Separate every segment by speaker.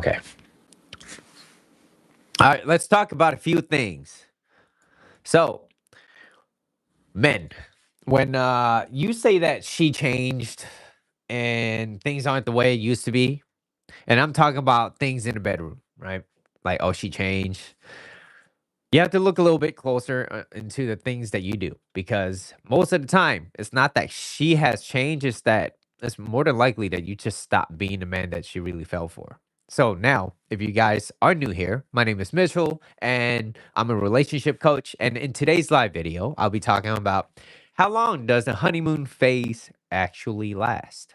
Speaker 1: Okay. All right, let's talk about a few things. So, men, when you say that she changed and things aren't the way it used to be, and I'm talking about things in the bedroom, right? Like, oh, she changed. You have to look a little bit closer into the things that you do because most of the time, it's not that she has changed, it's that it's more than likely that you just stopped being the man that she really fell for. So now, if you guys are new here, my name is Mitchell and I'm a relationship coach. And in today's live video, I'll be talking about how long does the honeymoon phase actually last?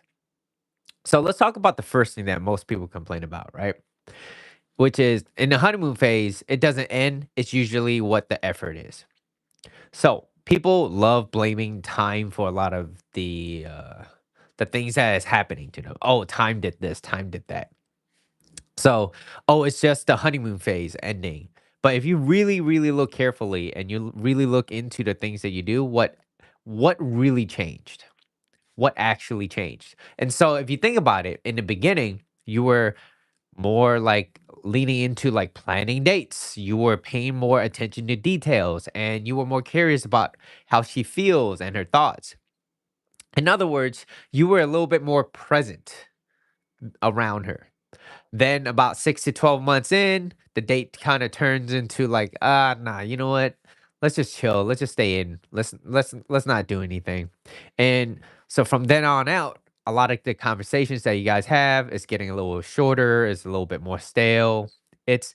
Speaker 1: So let's talk about the first thing that most people complain about, right? Which is in the honeymoon phase, it doesn't end. It's usually what the effort is. So people love blaming time for a lot of the things that is happening to them. Oh, time did this, time did that. So, oh, it's just the honeymoon phase ending. But if you really, really look carefully and you really look into the things that you do, what really changed? What actually changed? And so if you think about it, in the beginning, you were more like leaning into like planning dates. You were paying more attention to details and you were more curious about how she feels and her thoughts. In other words, you were a little bit more present around her. Then about 6 to 12 months in, the date kind of turns into like, nah, you know what? Let's just chill. Let's just stay in. Let's not do anything. And so from then on out, a lot of the conversations that you guys have is getting a little shorter, is a little bit more stale. It's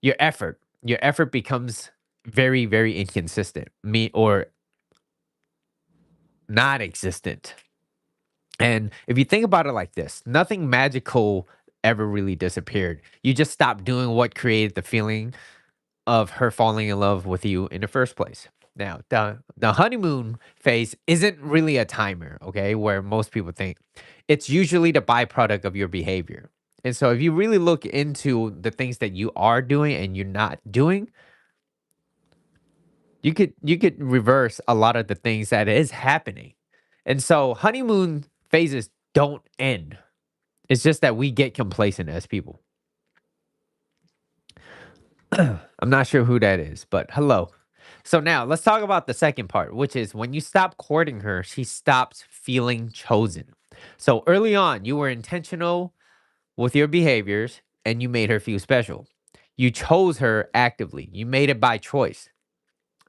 Speaker 1: your effort. Your effort becomes very, very inconsistent. Me or not existent. And if you think about it like this, nothing magical ever really disappeared. You just stopped doing what created the feeling of her falling in love with you in the first place. Now, the honeymoon phase isn't really a timer, okay? Where most people think it's usually the byproduct of your behavior. And so if you really look into the things that you are doing and you're not doing, you could reverse a lot of the things that is happening. And so honeymoon phases don't end. It's just that we get complacent as people. I'm not sure who that is, but hello. So now let's talk about the second part, which is when you stop courting her, she stops feeling chosen. So early on, you were intentional with your behaviors and you made her feel special. You chose her actively. You made it by choice.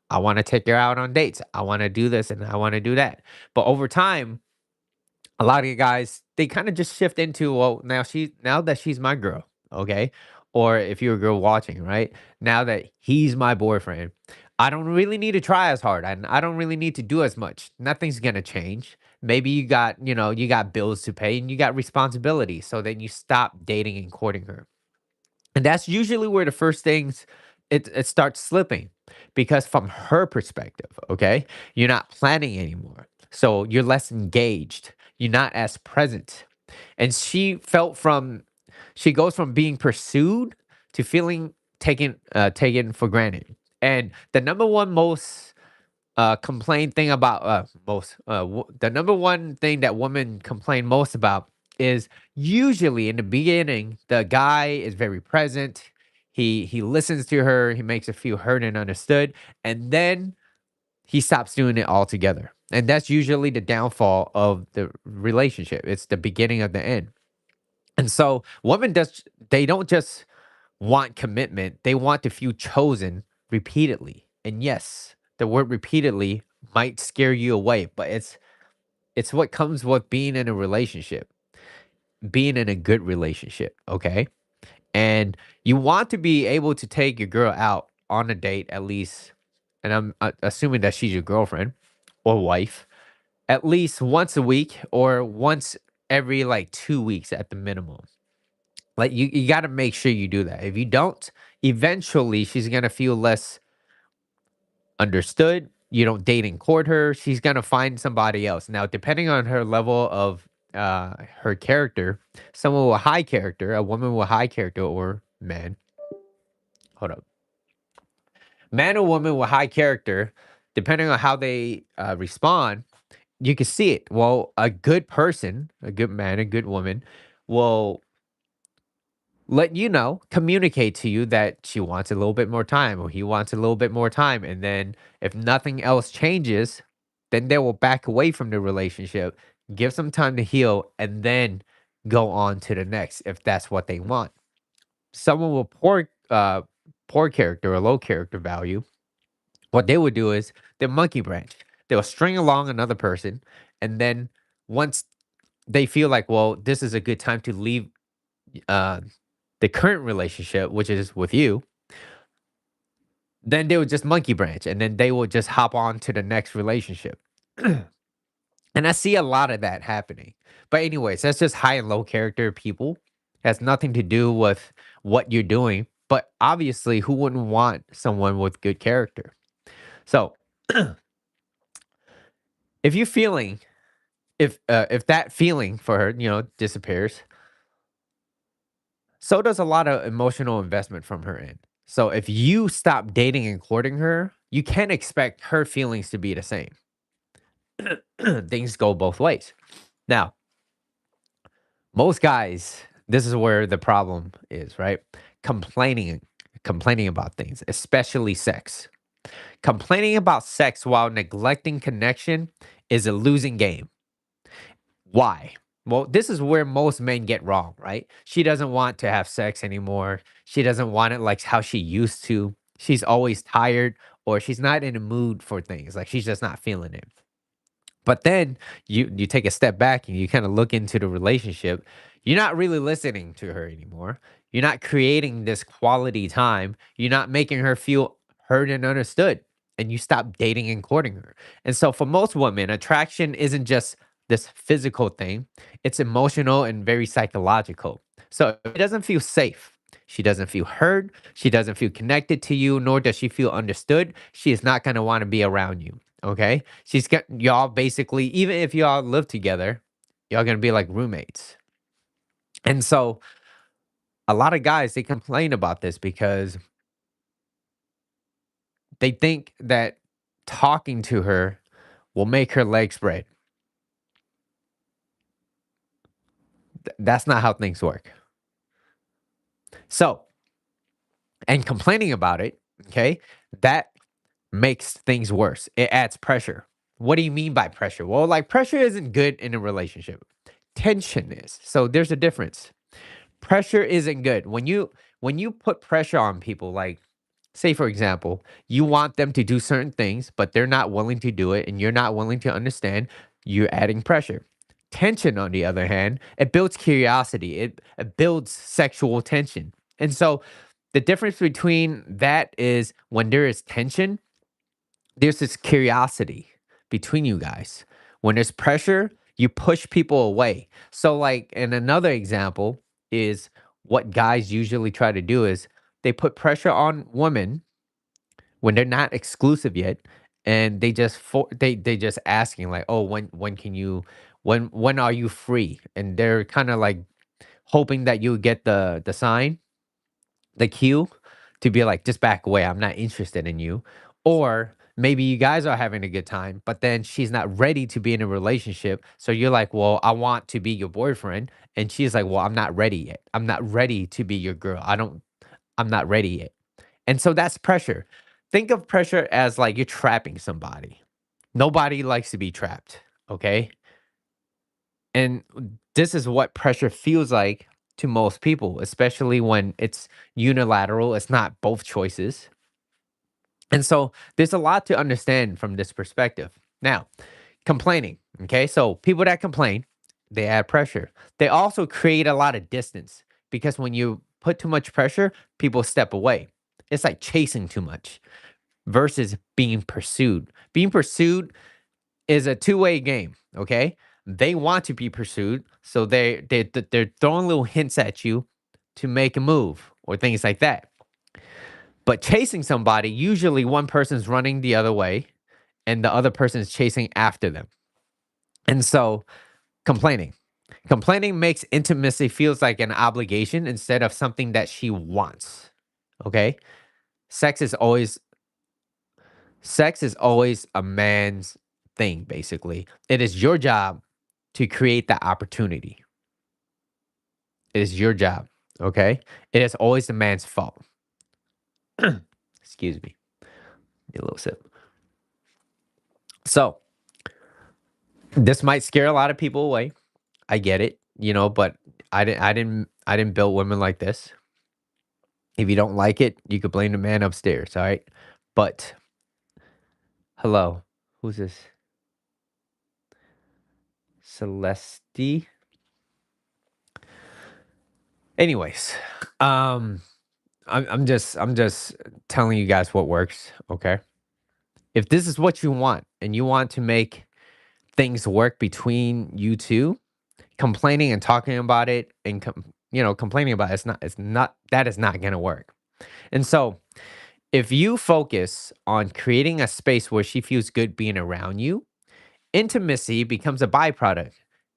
Speaker 1: I want to take her out on dates. I want to do this and I want to do that. But over time, a lot of you guys, they kind of just shift into, well, now that she's my girl, okay? Or if you're a girl watching, right? Now that he's my boyfriend, I don't really need to try as hard and I don't really need to do as much. Nothing's gonna change. Maybe you got bills to pay and you got responsibility. So then you stop dating and courting her. And that's usually where the first things it starts slipping because from her perspective, okay, you're not planning anymore. So you're less engaged. You're not as present. And she goes from being pursued to feeling taken for granted. And the number one most complain thing about the number one thing that women complain most about is usually in the beginning the guy is very present. He listens to her, he makes her feel heard and understood, and then he stops doing it altogether. And that's usually the downfall of the relationship. It's the beginning of the end. And so they don't just want commitment, they want to feel chosen repeatedly. And yes, the word repeatedly might scare you away, but it's what comes with being in a relationship, being in a good relationship, okay? And you want to be able to take your girl out on a date at least, and I'm assuming that she's your girlfriend or wife, at least once a week or once every like 2 weeks at the minimum. Like you got to make sure you do that. If you don't, eventually she's gonna feel less understood. You don't date and court her. She's gonna find somebody else. Now, depending on her level of her character, someone with high character, a woman with high character, or man, hold up, man or woman with high character, depending on how they respond, you can see it. Well, a good person, a good man, a good woman will let you know, communicate to you that she wants a little bit more time or he wants a little bit more time. And then if nothing else changes, then they will back away from the relationship, give some time to heal, and then go on to the next if that's what they want. Someone with poor character or low character value, what they would do is they monkey branch. They'll string along another person, and then once they feel like, well, this is a good time to leave uh, the current relationship, which is with you, then they would just monkey branch and then they will just hop on to the next relationship. And I see a lot of that happening. But, anyways, that's just high and low character people. Has nothing to do with what you're doing. But obviously, who wouldn't want someone with good character? So, if you're feeling, if that feeling for her, disappears, so does a lot of emotional investment from her end. So if you stop dating and courting her, you can't expect her feelings to be the same. Things go both ways. Now, most guys, this is where the problem is, right? Complaining, complaining about things, especially sex. Complaining about sex while neglecting connection is a losing game. Why? Well, this is where most men get wrong, right? She doesn't want to have sex anymore. She doesn't want it like how she used to. She's always tired or she's not in a mood for things. Like she's just not feeling it. But then you take a step back and you kind of look into the relationship. You're not really listening to her anymore. You're not creating this quality time. You're not making her feel heard and understood. And you stop dating and courting her. And so for most women, attraction isn't just this physical thing. It's emotional and very psychological. So if it doesn't feel safe. She doesn't feel heard. She doesn't feel connected to you, nor does she feel understood. She is not going to want to be around you. Okay. She's got y'all basically, even if y'all live together, y'all gonna be like roommates. And so a lot of guys they complain about this because they think that talking to her will make her legs spread. That's not how things work. So, and complaining about it, okay, that makes things worse. It adds pressure. What do you mean by pressure? Well, like pressure isn't good in a relationship. Tension is. So there's a difference. Pressure isn't good. When you put pressure on people, like say for example, you want them to do certain things, but they're not willing to do it and you're not willing to understand, you're adding pressure. Tension, on the other hand, it builds curiosity. It builds sexual tension. And so the difference between that is when there is tension, there's this curiosity between you guys. When there's pressure, you push people away. So, like, and another example is what guys usually try to do is they put pressure on women when they're not exclusive yet, and they just asking like, oh, when can you when are you free? And they're kind of like hoping that you get the sign, the cue to be like, just back away. I'm not interested in you. Or maybe you guys are having a good time, but then she's not ready to be in a relationship. So you're like, well, I want to be your boyfriend. And she's like, well, I'm not ready yet. I'm not ready to be your girl. I'm not ready yet. And so that's pressure. Think of pressure as like you're trapping somebody. Nobody likes to be trapped. Okay. And this is what pressure feels like to most people, especially when it's unilateral, it's not both choices. And so there's a lot to understand from this perspective. Now, complaining, okay? So people that complain, they add pressure. They also create a lot of distance because when you put too much pressure, people step away. It's like chasing too much versus being pursued. Being pursued is a two-way game, okay? They want to be pursued, so they're throwing little hints at you to make a move or things like that. But chasing somebody, usually one person's running the other way and the other person is chasing after them. And so complaining. Complaining makes intimacy feels like an obligation instead of something that she wants. Okay? Sex is always sex is always a man's thing, basically. It is your job to create that opportunity. It is your job. Okay. It is always the man's fault. Excuse me. Need a little sip. So this might scare a lot of people away. I get it, but I didn't build women like this. If you don't like it, you could blame the man upstairs, all right? But hello, who's this? Celeste. Anyways, um, I'm just telling you guys what works, okay? If this is what you want and you want to make things work between you two, complaining and talking about it and complaining about it's not that is not gonna work. And so if you focus on creating a space where she feels good being around you, intimacy becomes a byproduct,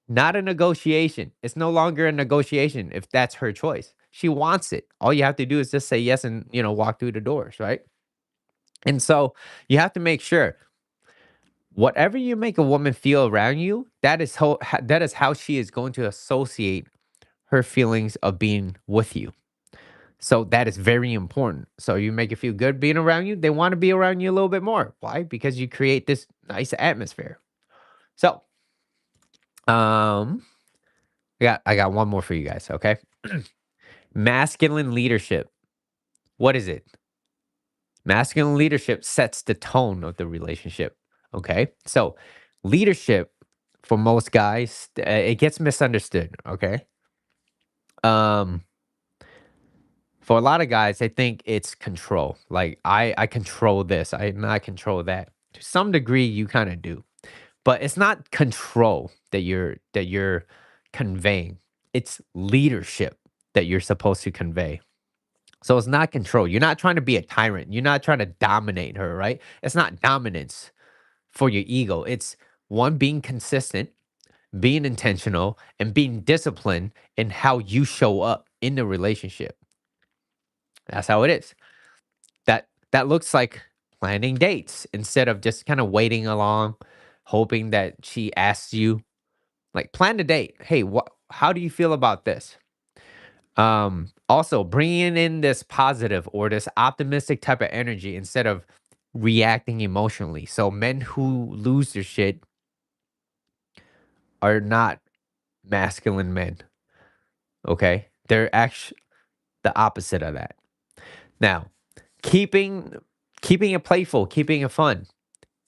Speaker 1: not a negotiation. It's no longer a negotiation if that's her choice. She wants it. All you have to do is just say yes and, walk through the doors, right? And so you have to make sure whatever you make a woman feel around you, that is how she is going to associate her feelings of being with you. So that is very important. So you make it feel good being around you, they want to be around you a little bit more. Why? Because you create this nice atmosphere. So, um, I got one more for you guys, okay? Masculine leadership. What is it? Masculine leadership sets the tone of the relationship, okay? So, leadership for most guys, it gets misunderstood, okay? Um, for a lot of guys, they think it's control. Like I control this, I control that. To some degree, you kind of do, but it's not control that you're conveying. It's leadership that you're supposed to convey. So it's not control. You're not trying to be a tyrant. You're not trying to dominate her, right? It's not dominance for your ego. It's one being consistent, being intentional, and being disciplined in how you show up in the relationship. That's how it is. That looks like planning dates instead of just kind of waiting along, hoping that she asks you. Like, plan a date. Hey, what? How do you feel about this? Also bringing in this positive or this optimistic type of energy instead of reacting emotionally. So men who lose their shit are not masculine men. Okay, they're actually the opposite of that. Now, keeping keeping it playful, keeping it fun,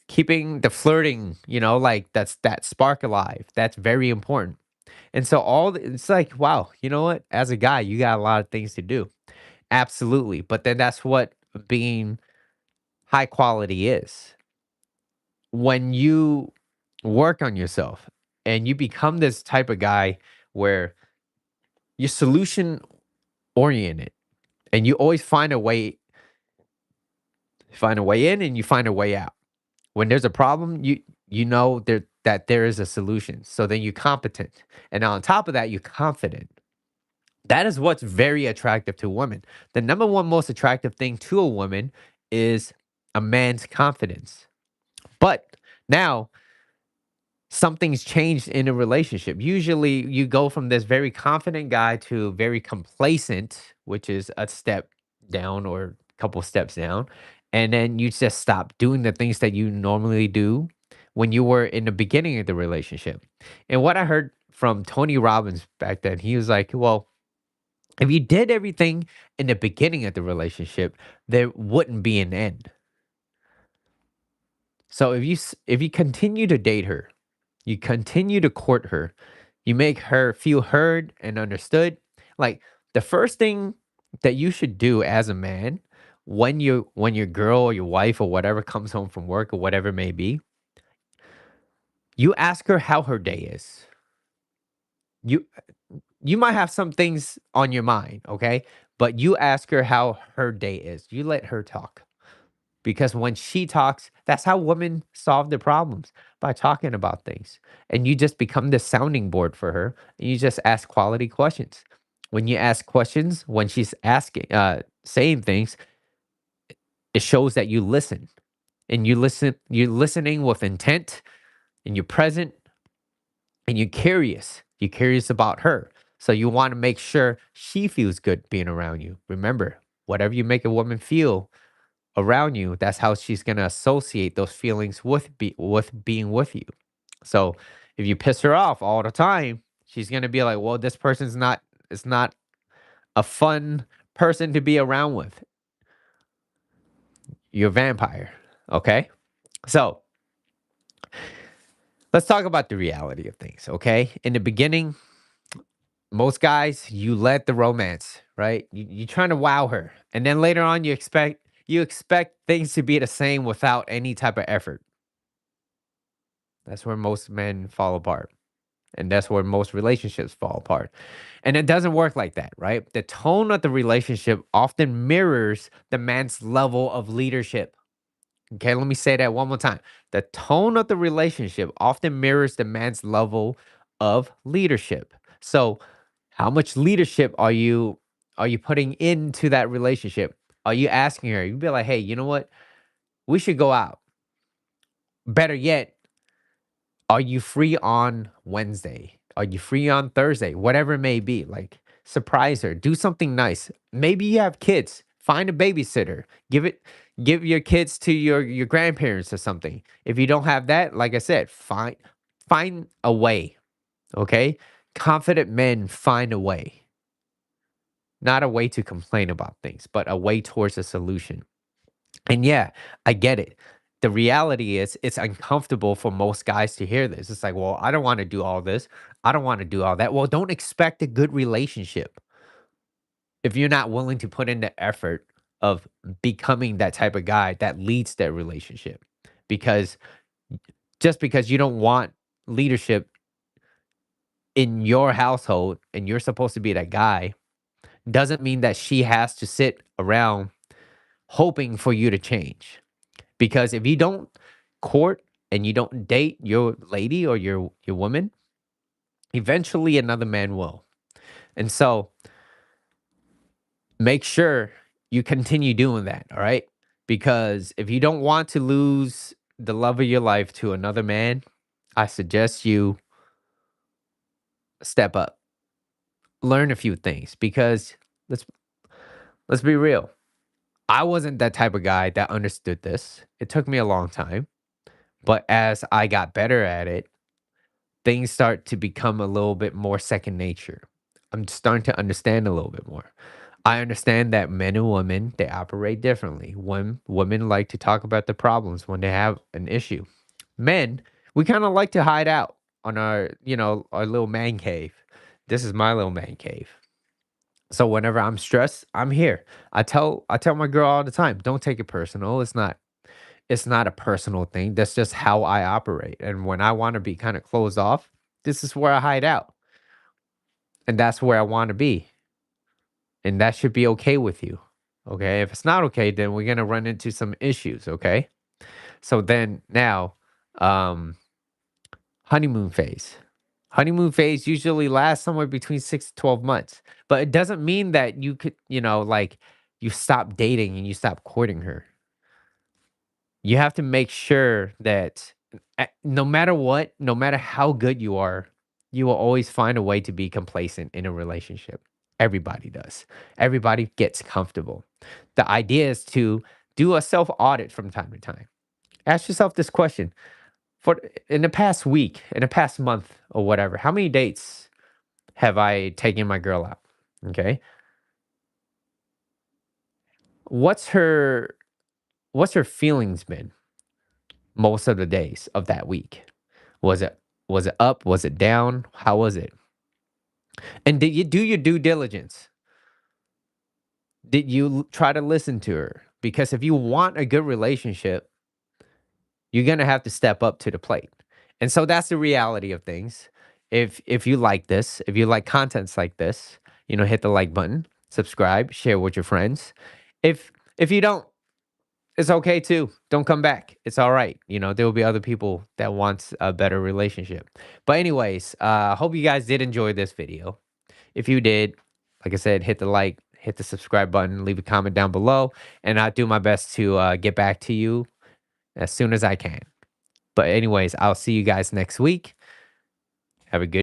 Speaker 1: keeping the flirting, like that's that spark alive. That's very important. And so it's like, wow, you know what? As a guy, you got a lot of things to do. Absolutely. But then that's what being high quality is. When you work on yourself and you become this type of guy where you're solution oriented and you always find a way in and you find a way out. When there's a problem, you know that there is a solution. So then you're competent. And on top of that, you're confident. That is what's very attractive to women. The number one most attractive thing to a woman is a man's confidence. But now something's changed in a relationship. Usually you go from this very confident guy to very complacent, which is a step down or a couple steps down. And then you just stop doing the things that you normally do when you were in the beginning of the relationship. And what I heard from Tony Robbins back then, he was like, well, if you did everything in the beginning of the relationship, there wouldn't be an end. So if you continue to date her, you continue to court her, you make her feel heard and understood. Like the first thing that you should do as a man when your girl or your wife or whatever comes home from work or whatever it may be, you ask her how her day is. You you might have some things on your mind, okay? But you ask her how her day is. You let her talk. Because when she talks, that's how women solve their problems by talking about things. And you just become the sounding board for her and you just ask quality questions. When you ask questions, when she's saying things, it shows that you listen and you're listening with intent and you're present and you're curious. You're curious about her. So you want to make sure she feels good being around you. Remember, whatever you make a woman feel around you, that's how she's gonna associate those feelings with being with you. So if you piss her off all the time, she's gonna be like, "Well, this person's not. It's not a fun person to be around with. You're a vampire." Okay, so let's talk about the reality of things. Okay, in the beginning, most guys, you let the romance, right? You're trying to wow her, and then later on, you expect things to be the same without any type of effort. That's where most men fall apart. And that's where most relationships fall apart. And it doesn't work like that, right? The tone of the relationship often mirrors the man's level of leadership. Okay, let me say that one more time. The tone of the relationship often mirrors the man's level of leadership. So, how much leadership are you putting into that relationship? Are you asking her? You be like, "Hey, you know what? We should go out." Better yet, are you free on Wednesday? Are you free on Thursday? Whatever it may be. Like, surprise her. Do something nice. Maybe you have kids. Find a babysitter. Give your kids to your grandparents or something. If you don't have that, like I said, find a way. Okay? Confident men find a way. Not a way to complain about things, but a way towards a solution. And yeah, I get it. The reality is it's uncomfortable for most guys to hear this. It's like, well, I don't want to do all this. I don't want to do all that. Well, don't expect a good relationship if you're not willing to put in the effort of becoming that type of guy that leads that relationship. Because just because you don't want leadership in your household and you're supposed to be that guy doesn't mean that she has to sit around hoping for you to change. Because if you don't court and you don't date your lady or your woman, eventually another man will. And so make sure you continue doing that, all right? Because if you don't want to lose the love of your life to another man, I suggest you step up. Learn a few things because let's let's be real. I wasn't that type of guy that understood this. It took me a long time, but as I got better at it, things start to become a little bit more second nature. I'm starting to understand a little bit more. I understand that men and women, they operate differently. When women like to talk about the problems when they have an issue. Men, we kind of like to hide out on our little man cave. This is my little man cave. So whenever I'm stressed, I'm here. I tell my girl all the time, don't take it personal. It's not a personal thing. That's just how I operate. And when I want to be kind of closed off, this is where I hide out. And that's where I want to be. And that should be okay with you. Okay. If it's not okay, then we're going to run into some issues. Okay. So then now, um, honeymoon phase. Honeymoon phase usually lasts somewhere between 6 to 12 months. But it doesn't mean that you could, like you stop dating and you stop courting her. You have to make sure that no matter what, no matter how good you are, you will always find a way to be complacent in a relationship. Everybody does. Everybody gets comfortable. The idea is to do a self audit from time to time. Ask yourself this question: for in the past week, in the past month, or whatever, how many dates have I taken my girl out? Okay, what's her what's her feelings been most of the days of that week? Was it was it up? Was it down? How was it? And did you do your due diligence? Did you try to listen to her? Because if you want a good relationship, you're gonna have to step up to the plate. And so that's the reality of things. If you like this, if you like contents like this, hit the like button, subscribe, share with your friends. If you don't, it's okay too. Don't come back. It's all right. There will be other people that wants a better relationship. But anyways, hope you guys did enjoy this video. If you did, like I said, hit the like, hit the subscribe button, leave a comment down below, and I'll do my best to get back to you as soon as I can. But anyways, I'll see you guys next week. Have a good